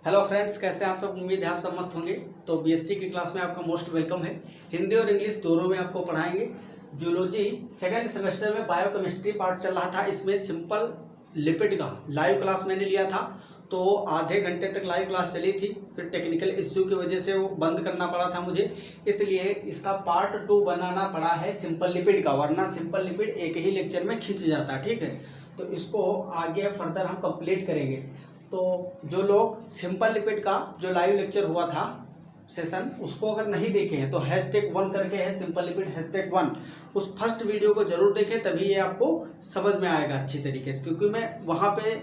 Hello friends, कैसे हैं आप सब। उम्मीद है आप सब मस्त होंगे। तो बीएससी की क्लास में आपका मोस्ट वेलकम है। हिंदी और इंग्लिश दोनों में आपको पढ़ाएंगे। जूलॉजी सेकंड सेमेस्टर में बायोकेमिस्ट्री पार्ट चल रहा था। इसमें सिंपल लिपिड का लाइव क्लास मैंने लिया था, तो आधे घंटे तक लाइव क्लास चली थी। फिर टेक्निकल इश्यू की वजह से वो बंद करना पड़ा था मुझे, इसलिए इसका पार्ट 2 बनाना पड़ा है सिंपल लिपिड का, वरना सिंपल लिपिड एक ही लेक्चर में खींच जाता है। ठीक है, तो इसको आगे फर्दर हम कंप्लीट करेंगे। तो जो लोग सिंपल लिपिड का जो लाइव लेक्चर हुआ था सेशन, उसको अगर नहीं देखे हैं तो #1 करके है सिंपल लिपिड #1, उस फर्स्ट वीडियो को जरूर देखें, तभी ये आपको समझ में आएगा अच्छी तरीके से। क्योंकि मैं वहाँ पे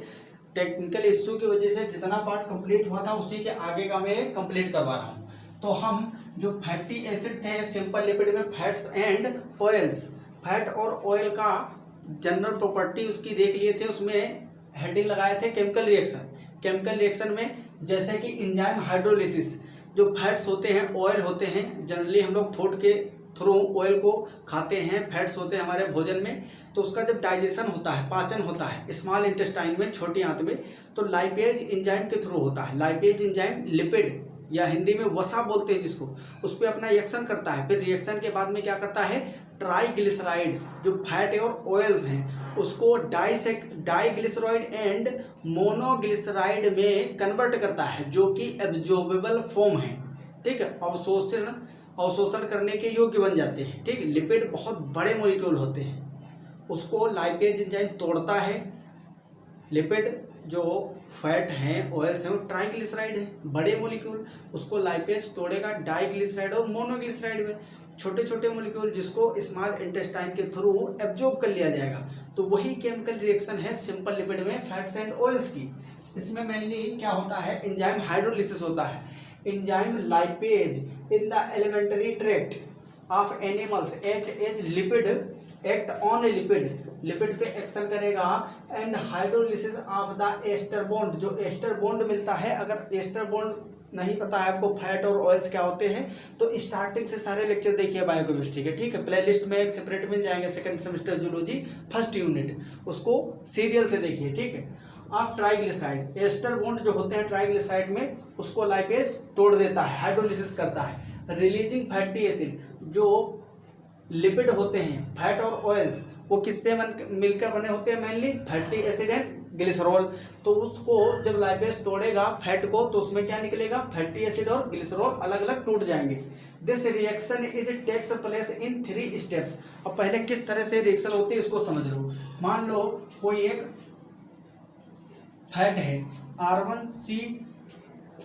टेक्निकल इश्यू की वजह से जितना पार्ट कंप्लीट हुआ था उसी के आगे का मैं कंप्लीट करवा रहा हूँ। तो हम जो फैटी एसिड थे सिंपल लिपिड में, फैट्स एंड ऑयल्स, फैट और ऑयल का जनरल प्रॉपर्टी उसकी देख लिए थे। उसमें हेडिंग लगाए थे केमिकल रिएक्शन। केमिकल रिएक्शन में जैसे कि एंजाइम हाइड्रोलिसिस, जो फैट्स होते हैं ऑयल होते हैं, जनरली हम लोग फूड के थ्रू ऑयल को खाते हैं, फैट्स होते हैं हमारे भोजन में। तो उसका जब डाइजेशन होता है, पाचन होता है स्मॉल इंटेस्टाइन में, छोटी आंत में, तो लाइपेज एंजाइम के थ्रू होता है। लाइपेज एंजाइम लिपिड या हिंदी में वसा बोलते हैं जिसको, उस पर अपना रिएक्शन करता है। फिर रिएक्शन के बाद में क्या करता है, ट्राइग्लिसराइड जो फैट और ऑयल्स हैं उसको डाइग्लिसराइड एंड मोनोग्लिसराइड में कन्वर्ट करता है, जो कि एब्जॉर्बेबल फॉर्म है। ठीक है, अवशोषण करने के योग्य बन जाते हैं। ठीक है, लिपिड बहुत बड़े मॉलिक्यूल होते हैं, उसको लाइपेज एंजाइम तोड़ता है। लिपिड जो फैट हैं ऑयल्स हैं वो ट्राइग्लिसराइड है, बड़े मॉलिक्यूल, उसको लाइपेज तोड़ेगा डाइग्लिसराइड और मोनोग्लिसराइड में, छोटे छोटे मॉलिक्यूल, जिसको स्मॉल इंटेस्टाइन के थ्रू एब्जॉर्ब कर लिया जाएगा। तो वही केमिकल रिएक्शन है सिंपल लिपिड में फैट्स एंड ऑयल्स की। इसमें मेनली क्या होता है, एंजाइम हाइड्रोलिसिस होता है। Enzyme lipase in the alimentary tract of animals act as lipid, act on lipid, lipid पे एक्शन करेगा। And hydrolysis of the ester bond, जो एस्टर बॉन्ड मिलता है, अगर एस्टर बॉन्ड नहीं पता है आपको फैट और ऑयल्स क्या होते हैं, तो स्टार्टिंग से सारे लेक्चर देखिए बायोकेमिस्ट्री के। ठीक है, प्लेलिस्ट में एक सेपरेट मिल जाएंगे, second semester zoology first unit, उसको सीरियल से देखिए। ठीक है, आप ट्राइग्लिसराइड, एस्टर बॉन्ड जो होते हैं ट्राइग्लिसराइड में, उसको लाइपेज तोड़ देता है, हाइड्रोलिसिस करता है, रिलीजिंग फैटी एसिड। जो लिपिड होते हैं फैट और ऑयल्स वो किससे मिलकर बने होते हैं, mainly fatty acid and glycerol. तो उसको जब लाइपेज तोड़ेगा फैट को, तो उसमें क्या निकलेगा, फैटी एसिड और ग्लिसरॉल अलग अलग टूट जाएंगे। This reaction is takes place in 3 steps. अब पहले किस तरह से रिएक्शन होती है इसको समझ लो। मान लो कोई एक फैट है, R1C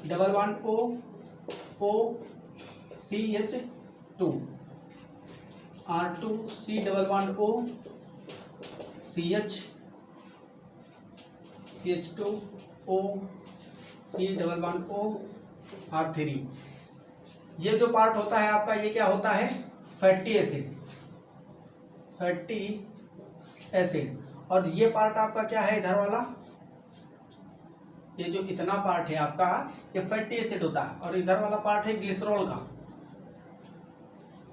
double bond OCH2, R2C double bond CH2O double bond R3। ये जो पार्ट होता है आपका, ये क्या होता है, फैटी एसिड, फैटी एसिड। और ये पार्ट आपका क्या है, इधर वाला, ये जो इतना पार्ट है आपका, ये फैटी एसिड होता है। और इधर वाला पार्ट है ग्लिसरॉल का,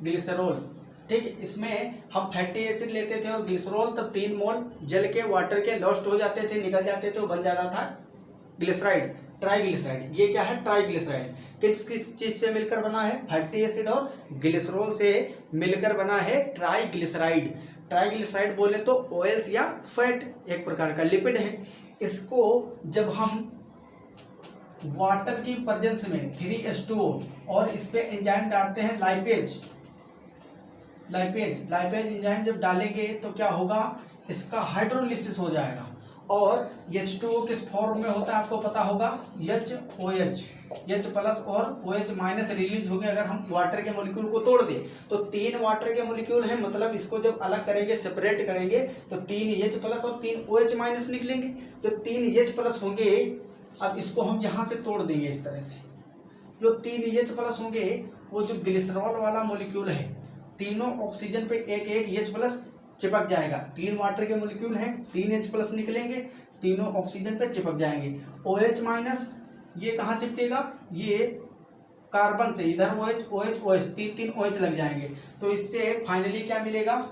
ग्लिसरॉल। ठीक है, इसमें हम फैटी एसिड लेते थे और ग्लिसरॉल, तब 3 मोल जल के वाटर के लॉस्ट हो जाते थे, निकल जाते थे, वो बन जाता था ग्लिसराइड, ट्राइग्लिसराइड। ये क्या है, ट्राइग्लिसराइड। किस किस चीज से मिलकर बना है, फैटी एसिड और ग्लिसरॉल से मिलकर बना है ट्राइग्लिसराइड। ट्राइग्लिसराइड बोले तो ऑयल्स या फैट, एक प्रकार का लिपिड है। इसको जब हम वाटर की प्रेजेंस में 3H2O और इस पे एंजाइम डालते हैं लाइपेज एंजाइम जब डालेंगे तो क्या होगा, इसका हाइड्रोलिसिस हो जाएगा। और H2O किस फॉर्म में होता है आपको पता होगा, HOH, H+ और OH- रिलीज होंगे अगर हम वाटर के मॉलिक्यूल को तोड़ दें। तो 3 वाटर के मॉलिक्यूल हैं, मतलब इसको जब अलग करेंगे, सेपरेट करेंगे, तो 3 H+ और 3 OH- निकलेंगे। तो 3 H+ होंगे। अब इसको हम यहाँ से तोड़ देंगे इस तरह से। जो 3 H+ होंगे, वो जो ग्लिसरॉल वाला मॉलिक्यूल है, तीनों ऑक्सीजन पे एक एक H+ चिपक जाएगा। 3 वाटर के मॉलिक्यूल हैं, 3 H+ निकलेंगे, तीनों ऑक्सीजन पे चिपक जाएंगे। OH- ये कहाँ चिपकेगा, ये कार्बन से, इधर OH, 3 OH लग जाएंगे। तो इससे फाइनली क्या मिलेगा,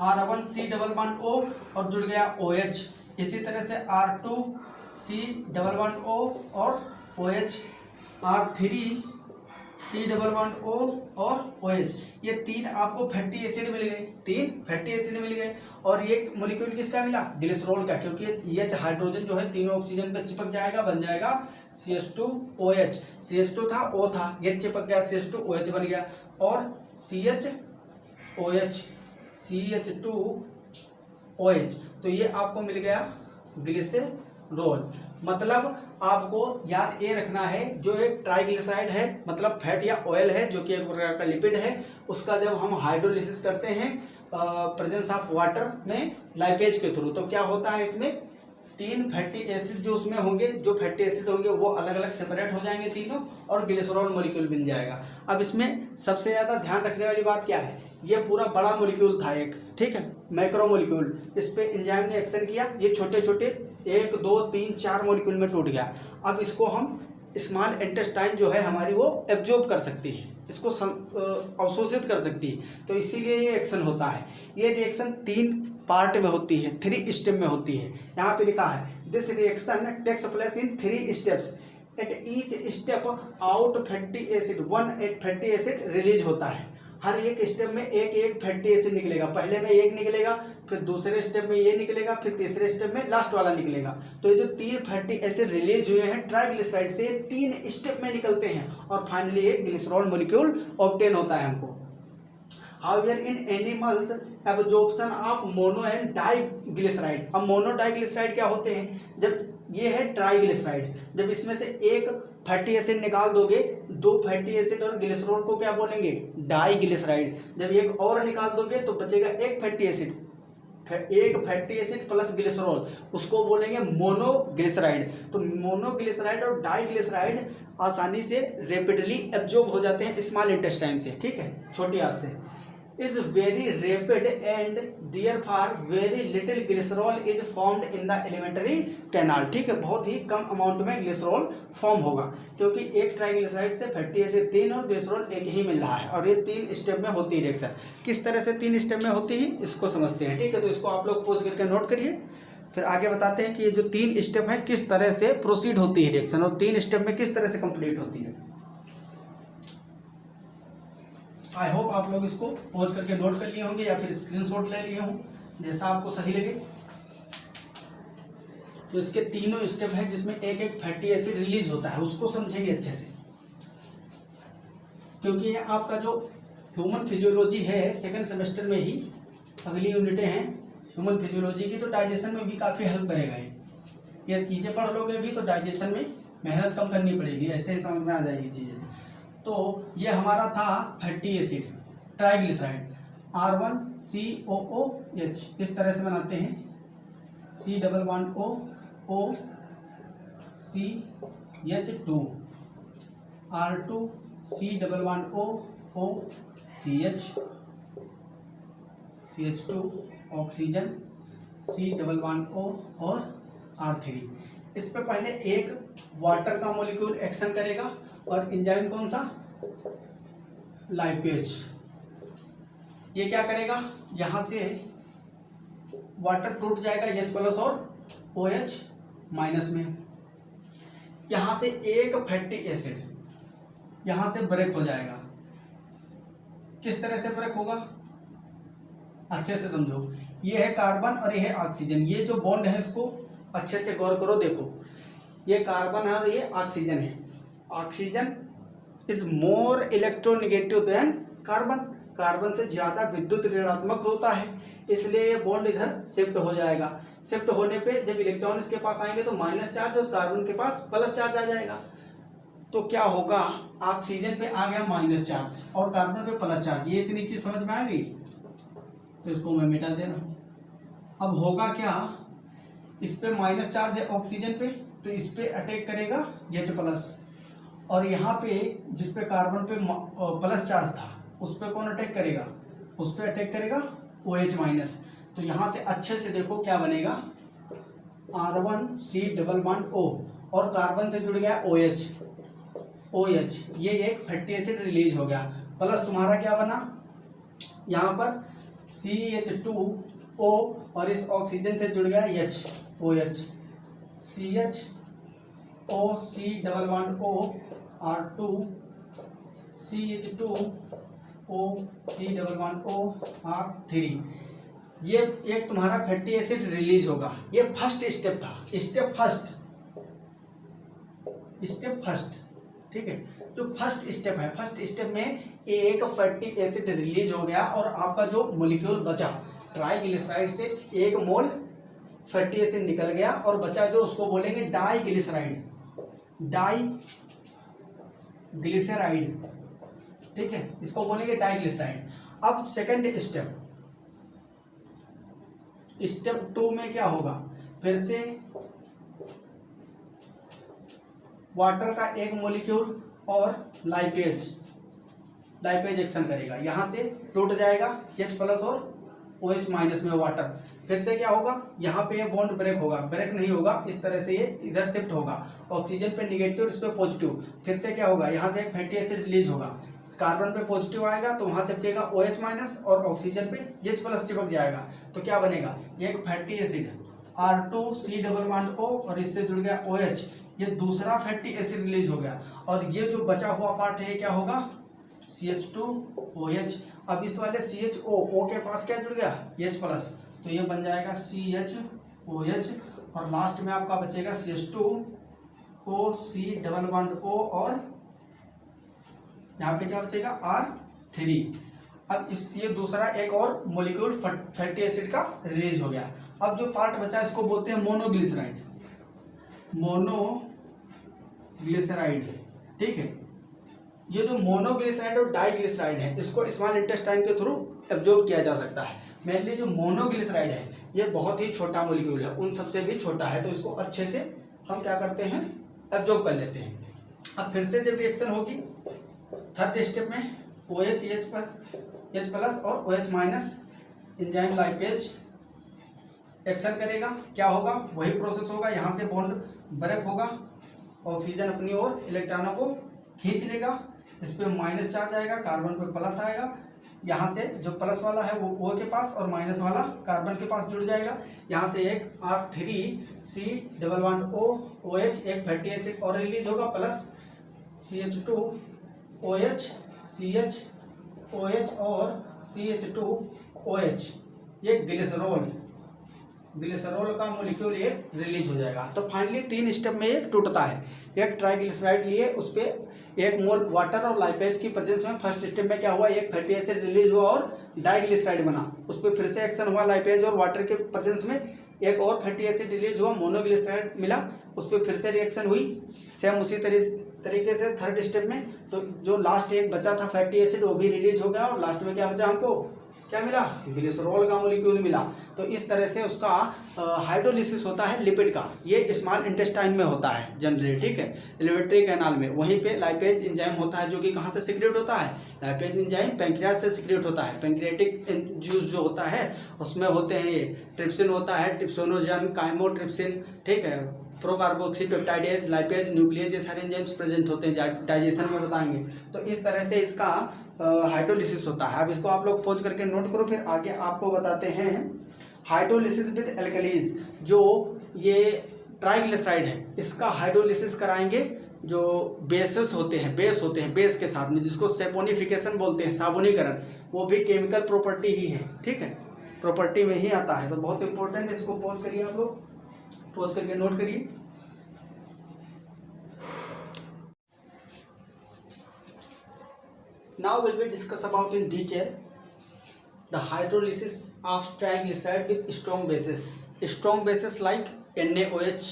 R1C डबल बॉन्ड O और जुड़ गया OH। इसी तरह से R2 C11O और OH, R3 C11O और OH, ये 3 आपको फैटी एसिड मिल गए, 3 फैटी एसिड मिल गए। और ये मॉलिक्यूल किसका मिला? ग्लिसरॉल का, क्योंकि ये हाइड्रोजन जो है तीनों ऑक्सीजन पे चिपक जाएगा, बन जाएगा CH2OH। CH2 था, O था, ये चिपक गया, CH2OH बन गया। और CHOH, CH2OH, तो ये आपको मिल गया ग्लिसरॉल। मतलब आपको याद ये रखना है, जो एक ट्राइग्लिसराइड है मतलब फैट या ऑयल है, जो कि एक प्रकार का लिपिड है, उसका जब हम हाइड्रोलिसिस करते हैं प्रेजेंस ऑफ वाटर में लाइपेज के थ्रू, तो क्या होता है इसमें 3 फैटी एसिड जो उसमें होंगे, जो फैटी एसिड होंगे वो अलग अलग सेपरेट हो जाएंगे तीनों, और ग्लिसरॉल मॉलिक्यूल बन जाएगा। अब इसमें सबसे ज़्यादा ध्यान रखने वाली बात क्या है, ये पूरा बड़ा मॉलिक्यूल था एक, ठीक है, मैक्रो मॉलिक्यूल, इस पे एंजाइम ने एक्शन किया, ये छोटे छोटे 1 2 3 4 मॉलिक्यूल में टूट गया। अब इसको हम स्मॉल इंटेस्टाइन जो है हमारी वो एब्जॉर्ब कर सकती है, इसको अवशोषित कर सकती है, तो इसीलिए ये एक्शन होता है। ये रिएक्शन 3 पार्ट में होती है, 3 स्टेप में होती है। यहाँ पे लिखा है this reaction takes place in 3 steps, at each step out fatty acid 1 fatty acid release होता है। हर एक स्टेप में एक फैटी एसिड निकलेगा, पहले में एक निकलेगा, फिर दूसरे स्टेप में ये निकलेगा, फिर तीसरे स्टेप में लास्ट वाला निकलेगा। तो ये जो 3 फैटी एसिड रिलीज हुए हैं ट्राइग्लिसराइड से, 3 स्टेप में निकलते हैं और फाइनली एक ग्लिसरॉल मॉलिक्यूल ऑब्टेन होता है हमको। However in animals absorption of mono and diglyceride. अब मोनो डाइग्लिसराइड क्या होते हैं, जब ये है ट्राइग्लिसराइड, जब इसमें से एक फैटी एसिड निकाल दोगे, 2 फैटी एसिड और ग्लिसरॉल को क्या बोलेंगे? डाइग्लिसराइड। जब एक और निकाल दोगे तो बचेगा एक फैटी एसिड, एक फैटी एसिड प्लस ग्लिसरॉल, उसको बोलेंगे मोनोग्लिसराइड। तो मोनोग्लिसराइड और डाइग्लिसराइड आसानी से रेपिडली एब्जॉर्ब हो जाते हैं स्मॉल इंटेस्टाइन से, ठीक है, छोटी आंत से। is very rapid and therefore very little glycerol is formed in the alimentary canal। ठीक है, बहुत ही कम अमाउंट में ग्लिसरॉल फॉर्म होगा, क्योंकि एक ट्राइग्लिसराइड से फैटी एसिड 3 और ग्लिसरॉल एक ही मिल रहा है, और ये 3 स्टेप में होती है रिएक्शन। किस तरह से 3 स्टेप में होती है इसको समझते हैं, ठीक है। तो इसको आप लोग पोज करके नोट करिए, फिर आगे बताते हैं कि ये जो 3 स्टेप है किस तरह से प्रोसीड होती है रिएक्शन, और 3 स्टेप में किस तरह से कंप्लीट होती है। आई होप आप लोग इसको पॉज करके नोट कर लिए होंगे या फिर स्क्रीनशॉट ले लिए हों, जैसा आपको सही लगे। तो इसके तीनों स्टेप हैं जिसमें एक एक फैटी एसिड रिलीज होता है, उसको समझेंगे अच्छे से, क्योंकि ये आपका जो ह्यूमन फिजियोलॉजी है सेकंड सेमेस्टर में ही अगली यूनिटें हैं ह्यूमन फिजियोलॉजी की, तो डाइजेशन में भी काफ़ी हेल्प करेगा। ये चीज़ें पढ़ लोगे भी तो डाइजेशन में मेहनत कम करनी पड़ेगी, ऐसे ही समझ में आ जाएगी चीज़ें। तो ये हमारा था फैटी एसिड ट्राइग्लिसराइड R1COOH, इस तरह से बनाते हैं, C11OCH2 R2C11OOCH CH2 oxygen C11O और R3। इस पे पहले एक वाटर का मॉलिक्यूल एक्शन करेगा और एंजाइम कौन सा? लाइपेज। ये क्या करेगा, यहाँ से वाटर टूट जाएगा H+ और OH- में, यहाँ से एक फैटी एसिड यहाँ से ब्रेक हो जाएगा। किस तरह से ब्रेक होगा अच्छे से समझो, ये है कार्बन और ये है ऑक्सीजन, ये जो बॉन्ड है इसको अच्छे से गौर करो, देखो ये कार्बन है और ये ऑक्सीजन है। Oxygen is more electronegative than carbon, carbon से ज़्यादा विद्युत ऋणात्मक होता है, इसलिए ये बॉन्ड इधर शिफ्ट हो जाएगा। शिफ्ट होने पे जब इलेक्ट्रॉन इसके पास आएंगे तो माइनस चार्ज और कार्बन के पास प्लस चार्ज आ जाएगा। तो क्या होगा, ऑक्सीजन पे आ गया माइनस चार्ज और कार्बन पे प्लस चार्ज, ये इतनी चीज समझ में आ गई, तो इसको मैं मिटा दे रहा हूँ। अब होगा क्या, इस पे माइनस चार्ज है ऑक्सीजन पे, तो इस पे अटैक करेगा H+, और यहाँ पे जिस पे कार्बन पे प्लस चार्ज था उस पे कौन अटैक करेगा, उस पे अटैक करेगा OH-। तो यहाँ से अच्छे से देखो क्या बनेगा, R1C11O और कार्बन से जुड़ गया OH, ये एक फैटी एसिड रिलीज हो गया, प्लस तुम्हारा क्या बना, यहाँ पर CH2O और इस ऑक्सीजन से जुड़ गया OH, CH2OC11O2R2CH2OC11OR3 ये एक तुम्हारा फैटी एसिड रिलीज होगा। ये फर्स्ट स्टेप था, स्टेप फर्स्ट, ठीक है। जो फर्स्ट स्टेप है, फर्स्ट स्टेप में एक फैटी एसिड रिलीज हो गया और आपका जो मॉलिक्यूल बचा ट्राइग्लिसराइड से 1 मोल फैटी एसिड निकल गया और बचा जो उसको बोलेंगे डाइग्लिसराइड, ठीक है, इसको बोलेंगे डाइग्लिसराइड। अब सेकंड स्टेप 2 में क्या होगा, फिर से वाटर का 1 मॉलिक्यूल और लाइपेज एक्शन करेगा, यहाँ से टूट जाएगा H+ और OH- में वाटर। फिर से क्या होगा, यहाँ पे ये बॉन्ड ब्रेक नहीं होगा, इस तरह से ये इधर शिफ्ट होगा, ऑक्सीजन पे निगेटिव, इस पे पॉजिटिव। फिर से क्या होगा, यहाँ से एक फैटी एसिड रिलीज होगा, कार्बन पे पॉजिटिव आएगा तो वहाँ चिपकेगा OH- और ऑक्सीजन पे H+ चिपक जाएगा। तो क्या बनेगा, एक फैटी एसिड R2C11O और इससे जुड़ गया OH, ये दूसरा फैटी एसिड रिलीज हो गया और ये जो बचा हुआ पार्ट है ये क्या होगा, CH2OH। अब इस वाले CHO के पास क्या जुड़ गया, H+, तो ये बन जाएगा CHOH और लास्ट में आपका बचेगा CH2OC11O और यहाँ पे क्या बचेगा R3। अब ये दूसरा एक और मॉलिक्यूल फैटी एसिड का रिलीज हो गया। अब जो पार्ट बचा इसको बोलते हैं मोनोग्लिसराइड, ठीक है। ये जो मोनोग्लिसराइड और डाइग्लिसराइड है इसको स्मॉल इंटेस्टाइन के थ्रू एब्जॉर्ब किया जा सकता है। मेनली जो मोनोग्लिसराइड है ये बहुत ही छोटा मॉलिक्यूल है, उन सबसे भी छोटा है, तो इसको अच्छे से हम क्या करते हैं, एब्जॉर्ब कर लेते हैं। अब फिर से जब रिएक्शन होगी थर्ड स्टेप में OH H+ और OH- एंजाइम लाइपेज एक्शन करेगा, क्या होगा, वही प्रोसेस होगा, यहाँ से बॉन्ड ब्रेक होगा, ऑक्सीजन अपनी ओर इलेक्ट्रॉनों को खींच लेगा, इस पे माइनस चार्ज आएगा, कार्बन पे प्लस आएगा, यहाँ से जो प्लस वाला है वो O के पास और माइनस वाला कार्बन के पास जुड़ जाएगा। यहाँ से एक R3C11OOH एक फैटी एसिड और रिलीज होगा, प्लस CH2OH CHOH और CH2OH, ये ग्लिसरॉल का मॉलिक्यूल ये रिलीज हो जाएगा। तो फाइनली 3 स्टेप में ये टूटता है। एक ट्राइग्लिसराइड लिए, उस पर 1 मोल वाटर और लाइपेज की प्रेजेंस में फर्स्ट स्टेप में क्या हुआ, एक फैटी एसिड रिलीज हुआ और डाइग्लिसराइड बना, उस पर फिर से एक्शन हुआ, लाइपेज और वाटर के प्रेजेंस में एक और फैटी एसिड रिलीज हुआ, मोनोग्लिसराइड मिला, उस पर फिर से रिएक्शन हुई, सेम उसी तरीके से थर्ड स्टेप में। तो जो लास्ट एक बचा था फैटी एसिड वो भी रिलीज हो गया और लास्ट में क्या बचा, हमको क्या मिला, ग्लिसरॉल का मॉलिक्यूल मिला। तो इस तरह से उसका हाइड्रोलिसिस होता है लिपिड का, ये स्मॉल इंटेस्टाइन में होता है जनरली, ठीक है, एलिमेंट्री कैनाल में। वहीं पे लाइपेज एंजाइम होता है जो कि कहाँ से सिक्रेट होता है, लाइपेज एंजाइम पैंक्रियाज से सिक्रेट होता है। पैंक्रियाटिक जूस जो होता है उसमें होते हैं ये ट्रिप्सिन होता है, ट्रिप्सोनोजन, काइमोट्रिप्सिन, ठीक है, प्रोकार्बोक्सीपेप्टाइडेज, लाइपेज, न्यूक्लियस, ये सारे एंजाइम्स प्रेजेंट होते हैं, डाइजेशन में बताएंगे। तो इस तरह से इसका हाइड्रोलिसिस होता है। अब इसको आप लोग पॉज करके नोट करो, फिर आगे आपको बताते हैं हाइड्रोलिसिस विद एल्कलीज। जो ये ट्राइग्लिसराइड है इसका हाइड्रोलिसिस कराएंगे जो बेस होते हैं बेस के साथ में, जिसको सेपोनिफिकेशन बोलते हैं, साबुनीकरण, वो भी केमिकल प्रॉपर्टी ही है, ठीक है, प्रॉपर्टी में ही आता है। तो बहुत इंपॉर्टेंट है, इसको पॉज करिए, आप लोग पॉज करके नोट करिए। Now will we discuss about in detail the hydrolysis of triglyceride with strong bases. Strong bases like NaOH,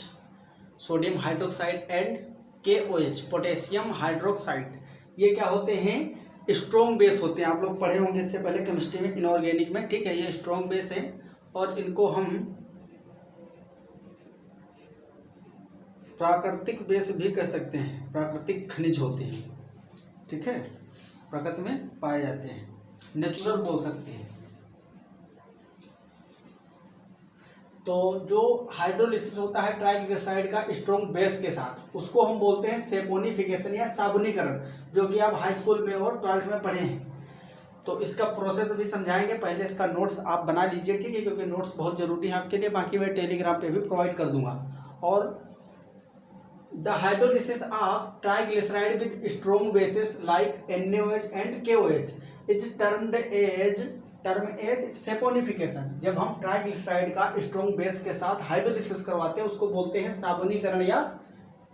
sodium hydroxide and KOH, potassium hydroxide, ये क्या होते हैं, स्ट्रॉन्ग बेस होते हैं। आप लोग पढ़े होंगे इससे पहले केमिस्ट्री में, इनऑर्गेनिक में, ठीक है। ये स्ट्रॉन्ग बेस है और इनको हम प्राकृतिक बेस भी कह सकते हैं, प्राकृतिक खनिज होते हैं, ठीक है, प्रकृति में पाए जाते हैं, नेचुरल बोल सकते हैं। तो जो हाइड्रोलिसिस होता है ट्राइग्लिसराइड का स्ट्रॉन्ग बेस के साथ, उसको हम बोलते हैं सेपोनिफिकेशन या साबुनीकरण, जो कि आप हाई स्कूल में और 12th में पढ़े हैं। तो इसका प्रोसेस भी समझाएंगे, पहले इसका नोट्स आप बना लीजिए, ठीक है, क्योंकि नोट्स बहुत जरूरी है आपके लिए। बाकी मैं टेलीग्राम पे भी प्रोवाइड कर दूंगा। और the hydrolysis of triglyceride with strong basis like NaOH and KOH is term as saponification. जब हम ट्राइग्लिसराइड का स्ट्रॉन्ग बेस के साथ हाइड्रोलिसिस करवाते हैं उसको बोलते हैं साबुनीकरण या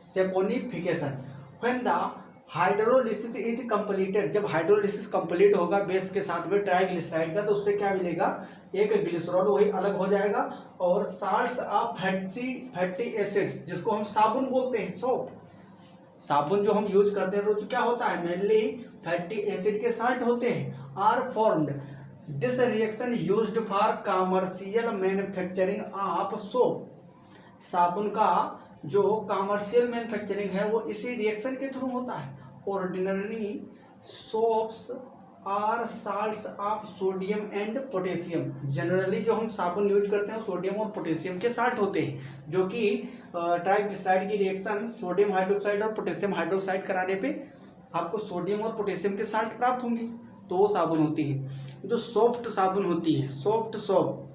saponification. When the hydrolysis is completed, जब हाइड्रोलिसिस कंप्लीट होगा बेस के साथ में ट्राइग्लिसराइड का, तो उससे क्या मिलेगा, एक ग्लिसरॉल वही अलग हो जाएगा और साल्ट्स ऑफ फैटी एसिड्स, जिसको हम साबुन बोलते हैं, सोप, साबुन जो हम यूज करते हैं रोज, क्या होता है, मेनली फैटी एसिड के साल्ट होते हैं, are formed. This reaction used for commercial manufacturing of soap. साबुन का जो कमर्शियल मैन्युफैक्चरिंग है वो इसी रिएक्शन के थ्रू होता है। Ordinary soaps are salts of sodium and potassium. Generally जो हम साबुन यूज करते हैं सोडियम और पोटेशियम के साल्ट होते हैं, जो कि ट्राइग्लिसराइड की रिएक्शन सोडियम हाइड्रोक्साइड और पोटेशियम हाइड्रोक्साइड कराने पे आपको सोडियम और पोटेशियम के साल्ट प्राप्त होंगे, तो वो साबुन होती है। जो सॉफ्ट साबुन होती है, सॉफ्ट सोप,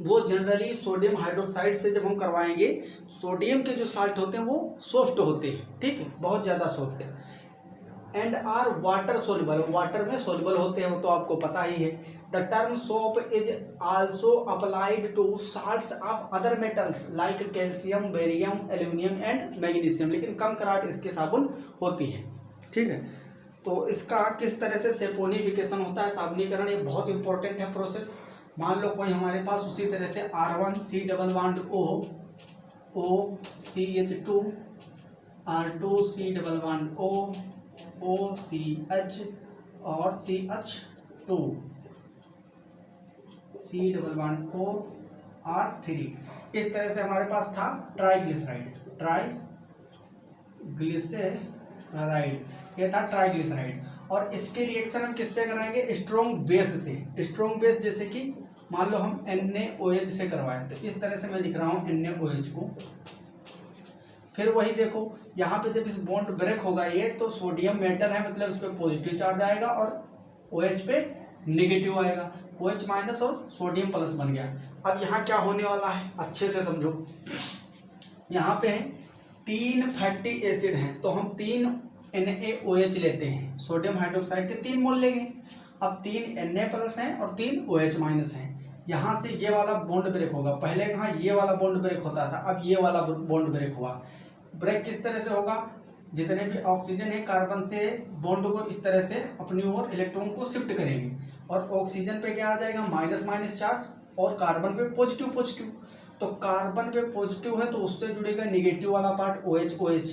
वो जनरली सोडियम हाइड्रोक्साइड से जब हम करवाएंगे, सोडियम के जो साल्ट होते हैं वो सॉफ्ट होते हैं, ठीक है, बहुत ज़्यादा सॉफ्ट है। And are water soluble, water में सोल्यूबल होते हैं, वो तो आपको पता ही है। The term soap is also applied to salts of other metals like calcium, barium, aluminium and magnesium, लेकिन कम करार इसके साबुन होती है, ठीक है। तो इसका किस तरह से सेपोनिफिकेशन होता है, साबुनीकरण, ये बहुत इंपॉर्टेंट है प्रोसेस। मान लो कोई हमारे पास उसी तरह से R1C double bond O CH2 R2C double bond O CH और CH2 C double bond O R3, इस तरह से हमारे पास था ट्राइग्लिसराइड, ये था ट्राइग्लिसराइड। और इसके रिएक्शन हम किससे कराएंगे, स्ट्रॉन्ग बेस से। स्ट्रॉन्ग बेस जैसे कि मान लो हम NaOH से करवाएं, तो इस तरह से मैं लिख रहा हूँ NaOH को। फिर वही देखो यहाँ पे जब इस बॉन्ड ब्रेक होगा ये, तो सोडियम मेटल है, मतलब इस पर पॉजिटिव चार्ज आएगा और OH पे नेगेटिव आएगा, OH माइनस और सोडियम प्लस बन गया। अब यहाँ क्या होने वाला है, अच्छे से समझो। यहाँ पे 3 फैटी एसिड हैं, तो हम 3 NaOH लेते हैं, सोडियम हाइड्रोक्साइड के 3 मोल लेंगे। अब 3 Na प्लस हैं और 3 OH माइनस हैं। यहाँ से ये वाला बॉन्ड ब्रेक होगा, पहले कहाँ ये वाला बॉन्ड ब्रेक होता था, अब ये वाला बॉन्ड ब्रेक हुआ। ब्रेक किस तरह से होगा, जितने भी ऑक्सीजन है कार्बन से बॉन्ड को इस तरह से अपनी ओर इलेक्ट्रॉन को शिफ्ट करेंगे, और ऑक्सीजन पे क्या आ जाएगा, माइनस माइनस चार्ज, और कार्बन पे पॉजिटिव पॉजिटिव। तो कार्बन पे पॉजिटिव है तो उससे जुड़ेगा निगेटिव वाला पार्ट OH,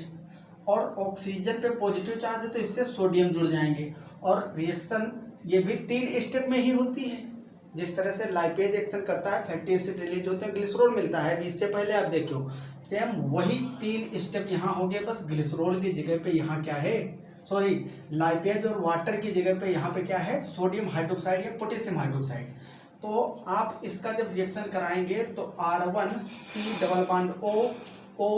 और ऑक्सीजन पे पॉजिटिव चार्ज है तो इससे सोडियम जुड़ जाएंगे। और रिएक्शन ये भी 3 स्टेप में ही होती है। जिस तरह से लाइपेज एक्शन करता है, फैटी एसिड रिलीज होते हैं, ग्लिसरॉल मिलता है, इससे पहले आप देखो सेम वही 3 स्टेप यहाँ हो गए, बस ग्लिसरॉल की जगह पे यहाँ क्या है, सॉरी लाइपेज और वाटर की जगह पे यहाँ पे क्या है, सोडियम हाइड्रोक्साइड या पोटेशियम हाइड्रोक्साइड। तो आप इसका जब रिएक्शन कराएंगे तो R1C डबल बॉन्ड O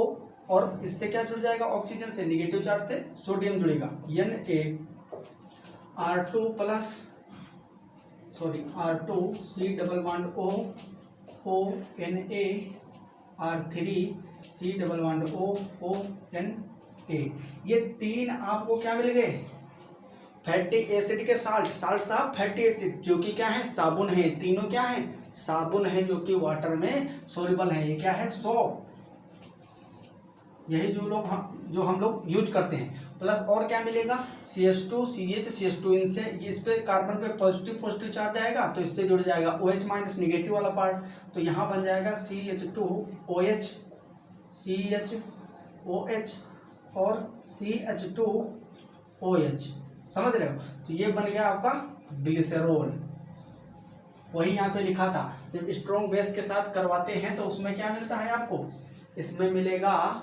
और इससे क्या जुड़ जाएगा, ऑक्सीजन से, निगेटिव चार्ज से सोडियम जुड़ेगा, R2 plus R2C double bond O Na R3C double bond O Na। ये 3 आपको क्या मिल गए, फैटी एसिड के साल्ट्स ऑफ फैटी एसिड, जो कि क्या है, साबुन है। तीनों क्या है, साबुन है, जो कि वाटर में सोल्यूबल है। ये क्या है, सोप, यही जो हम लोग यूज करते हैं। प्लस और क्या मिलेगा, CH2 CH CH2, इनसे इस पे कार्बन पे पॉजिटिव चार्ज आएगा तो इससे जुड़ जाएगा OH माइनस निगेटिव वाला पार्ट, तो यहाँ बन जाएगा CH2OH CHOH और CH2OH, समझ रहे हो। तो ये बन गया आपका ग्लिसरॉल। वही यहाँ पे लिखा था, जब स्ट्रॉन्ग बेस के साथ करवाते हैं तो उसमें क्या मिलता है आपको, इसमें मिलेगा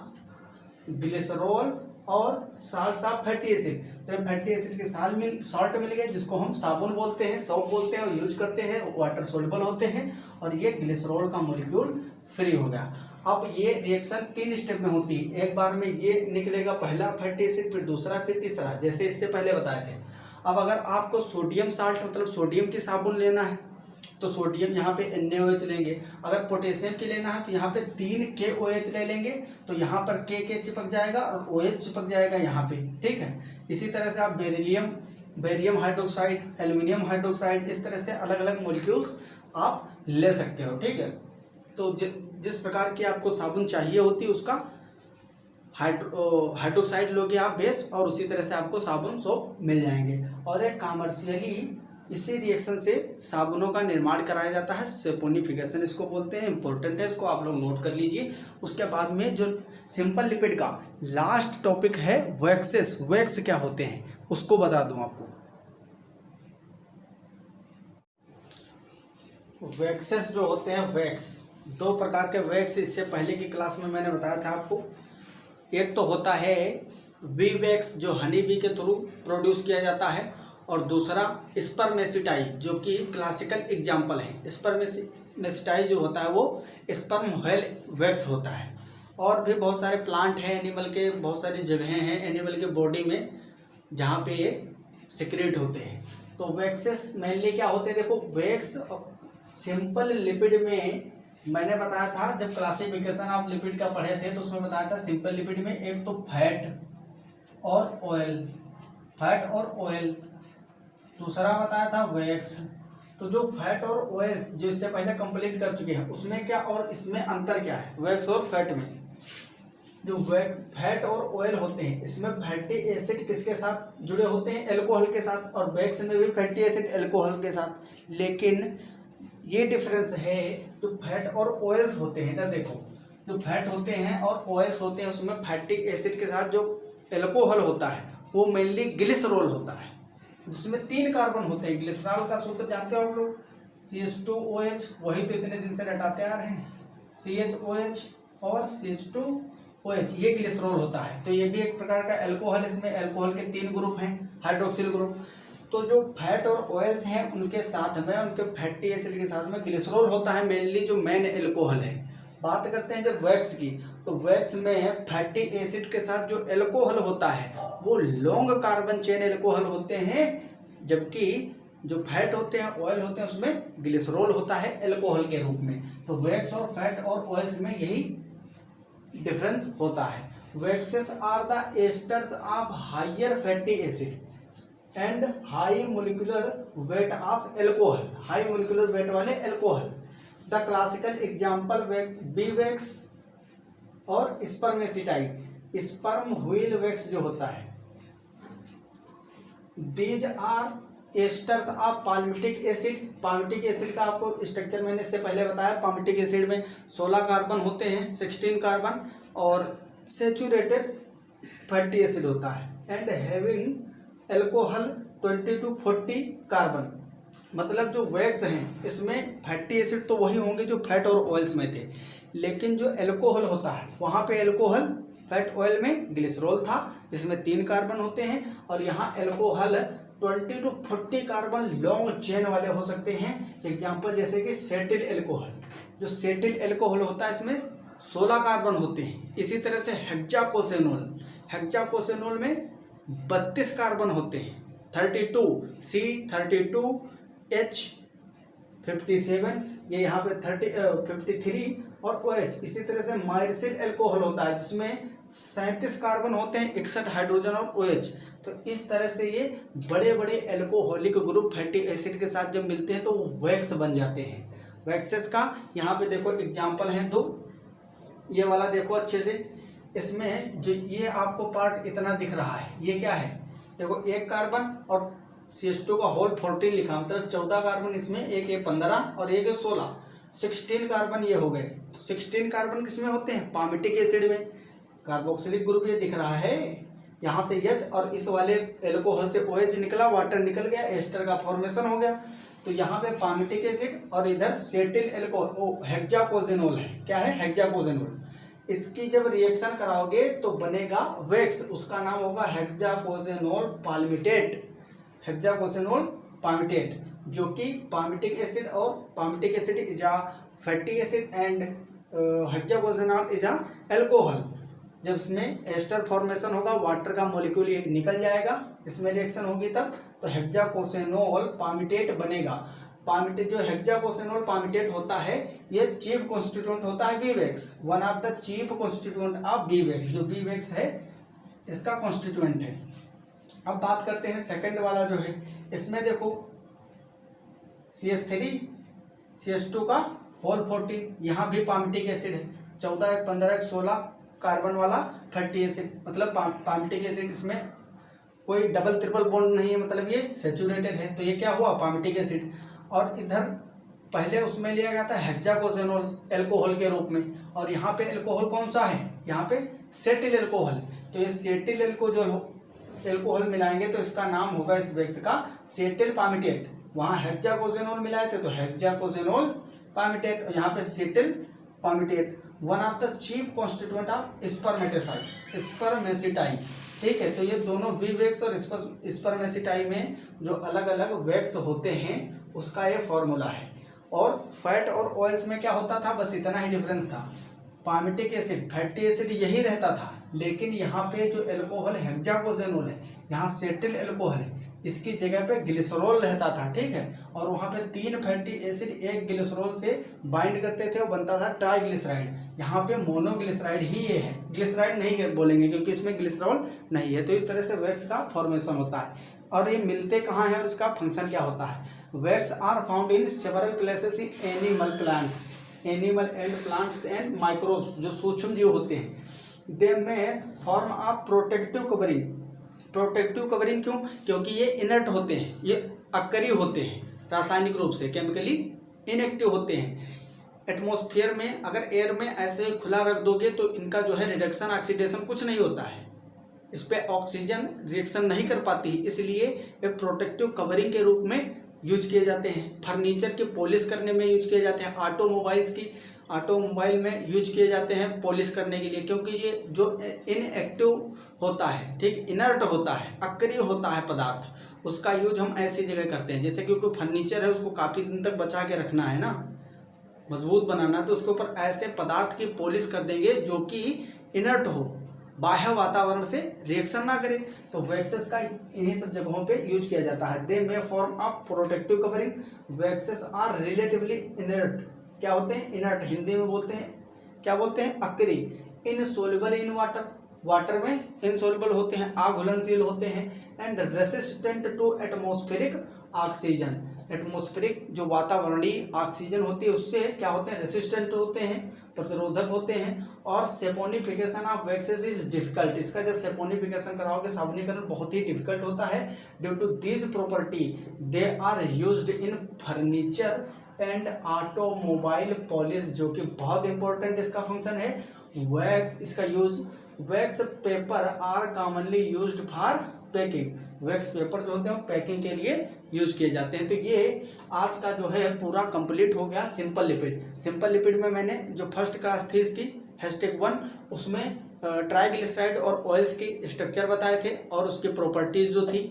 ग्लिसरॉल और साल्ट्स ऑफ फैटी एसिड। तो फैटी एसिड के सॉल्ट मिल गए, जिसको हम साबुन बोलते हैं, सोप बोलते हैं और यूज करते हैं, वाटर सोल्यूबल होते हैं, और ये ग्लिसरॉल का मॉलिक्यूल फ्री हो गया। अब ये रिएक्शन 3 स्टेप में होती है, एक बार में ये निकलेगा पहला फैटी एसिड, फिर दूसरा, फिर तीसरा, जैसे इससे पहले बताए थे। अब अगर आपको सोडियम साल्ट मतलब सोडियम की साबुन लेना है तो सोडियम यहाँ पे NaOH लेंगे। अगर पोटेशियम की लेना है तो यहाँ पे 3 KOH ले लेंगे, तो यहाँ पर K चिपक जाएगा और OH चिपक जाएगा यहाँ पे, ठीक है। इसी तरह से आप बेरियम हाइड्रोक्साइड, एल्यूमिनियम हाइड्रोक्साइड, इस तरह से अलग अलग मॉलिक्यूल्स आप ले सकते हो, ठीक है। तो जिस प्रकार की आपको साबुन चाहिए होती है उसका हाइड्रोक्साइड लोगे आप बेस, और उसी तरह से आपको साबुन सोप मिल जाएंगे। और एक कमर्शियली इसी रिएक्शन से साबुनों का निर्माण कराया जाता है, सेपोनिफिकेशन इसको बोलते हैं। इंपॉर्टेंट है, इसको आप लोग नोट कर लीजिए। उसके बाद में जो सिंपल लिपिड का लास्ट टॉपिक है वैक्सेस, वैक्स क्या होते हैं उसको बता दूं आपको। वैक्सेस जो होते हैं, वैक्स 2 प्रकार के वैक्स इससे पहले की क्लास में मैंने बताया था आपको। एक तो होता है बी वैक्स जो हनी बी के थ्रू प्रोड्यूस किया जाता है, और दूसरा स्पर्मेसिटाई जो कि क्लासिकल एग्जाम्पल है। स्पर्मेसिटाई जो होता है वो स्पर्म व्हेल वैक्स होता है। और भी बहुत सारे प्लांट हैं, एनिमल के बहुत सारी जगहें हैं एनिमल के बॉडी में जहाँ पे ये सिक्रेट होते हैं। तो वैक्सेस मेनली क्या होते हैं, देखो वैक्स सिंपल लिपिड में मैंने बताया था, जब क्लासिफिकेशन आप लिपिड का पढ़े थे तो उसमें बताया था सिंपल लिपिड में एक तो फैट और ऑयल, दूसरा बताया था वैक्स। तो जो फैट और ओएस जो इससे पहले कंप्लीट कर चुके हैं उसमें क्या और इसमें अंतर क्या है, वैक्स और फैट में। जो फैट और ऑयल होते हैं इसमें फैटी एसिड किसके साथ जुड़े होते हैं, एल्कोहल के साथ, और वैक्स में भी फैटी एसिड एल्कोहल के साथ। लेकिन ये डिफरेंस है, जो फैट और ऑयल्स होते हैं, इधर देखो, जो फैट होते हैं और ऑयल्स होते हैं उसमें फैटी एसिड के साथ जो एल्कोहल होता है वो मेनली ग्लिसरॉल होता है, जिसमें 3 कार्बन होते हैं। ग्लिसरॉल का सूत्र जानते हो आप लोग, CH2OH, वही तो इतने दिन से रटाते आ रहे हैं, CHOH और CH2OH, ये ग्लिसरॉल होता है। तो ये भी एक प्रकार का एल्कोहल, इसमें एल्कोहल के 3 ग्रुप हैं, हाइड्रोक्सिल ग्रुप। तो जो फैट और ऑयल्स हैं उनके साथ में, उनके फैटी एसिड के साथ में ग्लिसरॉल होता है मेनली, जो मेन एल्कोहल है। बात करते हैं जब वैक्स की, तो वैक्स में फैटी एसिड के साथ जो एल्कोहल होता है वो लॉन्ग कार्बन चेन एल्कोहल होते हैं, जबकि जो फैट होते हैं ऑयल होते हैं उसमें ग्लिसरॉल होता है एल्कोहल के रूप में। तो वैक्स और फैट और ऑयल्स में यही डिफरेंस होता है। Waxes are the esters of higher fatty acid and high molecular weight of alcohol, high molecular weight वाले alcohol. The classical example bee wax और स्पर्मेसिटाई, स्पर्म व्हील वैक्स जो होता है। These are esters of palmitic acid. Palmitic acid का आपको structure मैंने इससे पहले बताया। पाल्मिटिक एसिड में 16 कार्बन होते हैं, 16 कार्बन, और सेचुरेटेड फैटी एसिड होता है and having alcohol 20 to 40 carbon. मतलब जो वैक्स हैं इसमें फैटी एसिड तो वही होंगे जो फैट और ऑयल्स में थे, लेकिन जो एल्कोहल होता है वहाँ पे एल्कोहल फैट ऑयल में ग्लिसरॉल था जिसमें 3 कार्बन होते हैं, और यहाँ alcohol 20 to 40 carbon long chain वाले हो सकते हैं। एग्जाम्पल जैसे कि सेटिल एल्कोहल, जो सेटिल एल्कोहल होता है इसमें 16 कार्बन होते हैं। इसी तरह से हेक्साकोसेनोल, हेक्साकोसेनोल में 32 कार्बन होते हैं, 32 C 32 H 57, ये यहाँ पे 53 और OH। इसी तरह से माइरसिल एल्कोहल होता है जिसमें 37 कार्बन होते हैं, 61 हाइड्रोजन और OH। तो इस तरह से ये बड़े बड़े एल्कोहलिक ग्रुप फैटी एसिड के साथ जब मिलते हैं तो वो वैक्स बन जाते हैं। वैक्सेस का यहाँ पे देखो एग्जाम्पल हैं 2, ये वाला देखो अच्छे से, इसमें जो ये आपको पार्ट इतना दिख रहा है ये क्या है, देखो 1 कार्बन और CH2 का होल 14 लिखा, मतलब 14 कार्बन इसमें, एक ये 15 और एक 16, 16 कार्बन ये हो गए। 16 कार्बन किसमें होते हैं, पाल्मिटिक एसिड में। कार्बोक्सिलिक ग्रुप ये दिख रहा है, यहाँ से H और इस वाले एल्कोहल से OH निकला, वाटर निकल गया, एस्टर का फॉर्मेशन हो गया। तो यहाँ पे पाल्मिटिक एसिड और इधर सेटिल एल्कोहल हेक्साकोसेनोल है, क्या है, हेक्साकोसेनोल। इसकी जब रिएक्शन कराओगे तो बनेगा वैक्स, उसका नाम होगा हेक्साकोसेनोल पाल्मिटेट, हेक्साकोसेनोल पाल्मिटेट, जो कि पाल्मिटिक एसिड और palmitic acid is a fatty acid and hexacosanol is a alcohol. जब इसमें एस्टर फॉर्मेशन होगा, वाटर का मॉलिक्यूल एक निकल जाएगा, इसमें रिएक्शन होगी तब तो हेक्साकोसेनोल पाल्मिटेट बनेगा। पामिटेट जो हेक्साकोसेनोल पामिटेट होता है ये चीफ कॉन्स्टिट्यूएंट होता है beeswax, one of the chief constituent of beeswax, जो वीवैक्स है इसका कॉन्स्टिट्यूएंट है। अब बात करते हैं सेकंड वाला जो है, इसमें देखो CH3 CH2 का होल 14, यहाँ भी पामिटिक एसिड है, 14 1 15 1 16 कार्बन वाला फैटी एसिड, मतलब पामिटिक एसिड, इसमें कोई डबल ट्रिपल बॉन्ड नहीं है, मतलब ये सेचुरेटेड है, तो ये क्या हुआ पामिटिक एसिड। और इधर पहले उसमें लिया गया था हेक्साकोसेनोल एल्कोहल के रूप में, और यहाँ पे एल्कोहल कौन सा है, यहाँ पे सेटिल एल्कोहल, तो ये सेटिल एल्कोहल मिलाएंगे तो इसका नाम होगा इस वैक्स का सेटिल पामिटेट। वहाँ हेक्साकोसेनोल मिलाए थे तो हेक्साकोसेनोल पामिटेट, यहाँ पे cetyl palmitate, one of the chief constituent of spermaceti, spermaceti. ठीक है, तो ये दोनों वी वैक्स और स्पर्मेसिटाइन में जो अलग अलग वैक्स होते हैं उसका ये फॉर्मूला है। और फैट और ऑयल्स में क्या होता था, बस इतना ही डिफरेंस था, पामिटिक एसिड फैटी एसिड यही रहता था, लेकिन यहाँ पे जो एल्कोहल हेक्साकोसेनोल है, यहाँ सेटिल एल्कोहल है, इसकी जगह पे ग्लिसरॉल रहता था। ठीक है, और वहाँ पे 3 फैटी एसिड एक ग्लिसरॉल से बाइंड करते थे और बनता था ट्राइग्लिसराइड, यहाँ पे मोनोग्लिसराइड ही ये है, ग्लिसराइड नहीं बोलेंगे क्योंकि इसमें ग्लिसरॉल नहीं है। तो इस तरह से वैक्स का फॉर्मेशन होता है, और ये मिलते कहाँ हैं और इसका फंक्शन क्या होता है। Wax are found in several places in animal plants, animal and plants and microbes, जो सूक्ष्म जीव होते हैं, दे में form of protective covering. Protective covering क्यों, क्योंकि ये इनर्ट होते हैं, ये अक्रिय होते हैं, रासायनिक रूप से केमिकली इनएक्टिव होते हैं। एटमॉस्फेयर में अगर एयर में ऐसे खुला रख दोगे तो इनका जो है रिडक्शन ऑक्सीडेशन कुछ नहीं होता है, इस पर ऑक्सीजन रिएक्शन नहीं कर पाती, इसलिए एक प्रोटेक्टिव कवरिंग के रूप में यूज किए जाते हैं। फर्नीचर की पॉलिश करने में यूज किए जाते हैं, ऑटोमोबाइल में यूज किए जाते हैं पॉलिश करने के लिए, क्योंकि ये जो इनएक्टिव होता है, ठीक, इनर्ट होता है, अक्रिय होता है पदार्थ, उसका यूज हम ऐसी जगह करते हैं। जैसे कि कोई फर्नीचर है उसको काफ़ी दिन तक बचा के रखना है ना, मजबूत बनाना, तो उसके ऊपर ऐसे पदार्थ की पॉलिश कर देंगे जो कि इनर्ट हो, बाह्य वातावरण से रिएक्शन ना करे, तो वैक्सेस का इन्हीं सब जगहों पे यूज किया जाता है। They may form of protective covering, waxes are relatively inert, क्या होते हैं, इनर्ट, हिंदी में बोलते हैं, क्या बोलते हैं, अक्रिय, इनसोल्युबल इन वाटर, वाटर में इनसोल्युबल होते हैं, अघुलनशील होते हैं, and resistant to atmospheric oxygen, atmospheric जो वातावरणीय ऑक्सीजन होती है उससे क्या होते हैं, रेसिस्टेंट होते हैं, प्रतिरोधक होते हैं। और saponification of waxes is difficult, इसका जब सेपोनिफिकेशन कराओगे, साबुनीकरण बहुत ही डिफिकल्ट होता है। Due to this property they are used in furniture and automobile polish, जो कि बहुत इंपॉर्टेंट इसका फंक्शन है। वैक्स, इसका use, wax paper are commonly used for packing, wax paper जो होते हैं पैकिंग के लिए यूज किए जाते हैं। तो ये आज का जो है पूरा कंप्लीट हो गया सिंपल लिपिड। सिंपल लिपिड में मैंने जो फर्स्ट क्लास थी इसकी #1, उसमें ट्राइग्लिसराइड और ऑयल्स की स्ट्रक्चर बताए थे और उसकी प्रॉपर्टीज जो थी,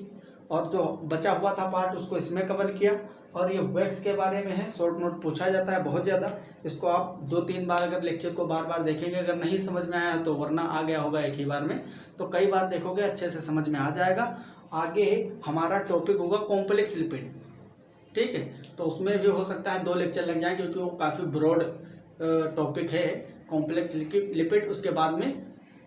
और जो बचा हुआ था पार्ट उसको इसमें कवर किया। और ये वैक्स के बारे में है, शॉर्ट नोट पूछा जाता है बहुत ज़्यादा, इसको आप 2-3 बार अगर लेक्चर को बार बार देखेंगे, अगर नहीं समझ में आया तो वरना आ गया होगा एक ही बार में, तो कई बार देखोगे अच्छे से समझ में आ जाएगा। आगे हमारा टॉपिक होगा कॉम्प्लेक्स लिपिड, ठीक है, तो उसमें भी हो सकता है 2 लेक्चर लग जाए क्योंकि वो काफ़ी ब्रॉड टॉपिक है कॉम्प्लेक्स लिपिड। उसके बाद में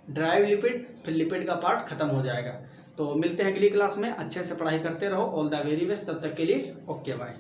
ड्राई लिपिड, फिर लिपिड का पार्ट खत्म हो जाएगा। तो मिलते हैं अगली क्लास में, अच्छे से पढ़ाई करते रहो। ऑल द वेरी बेस्ट, तब तक के लिए ओके बाय।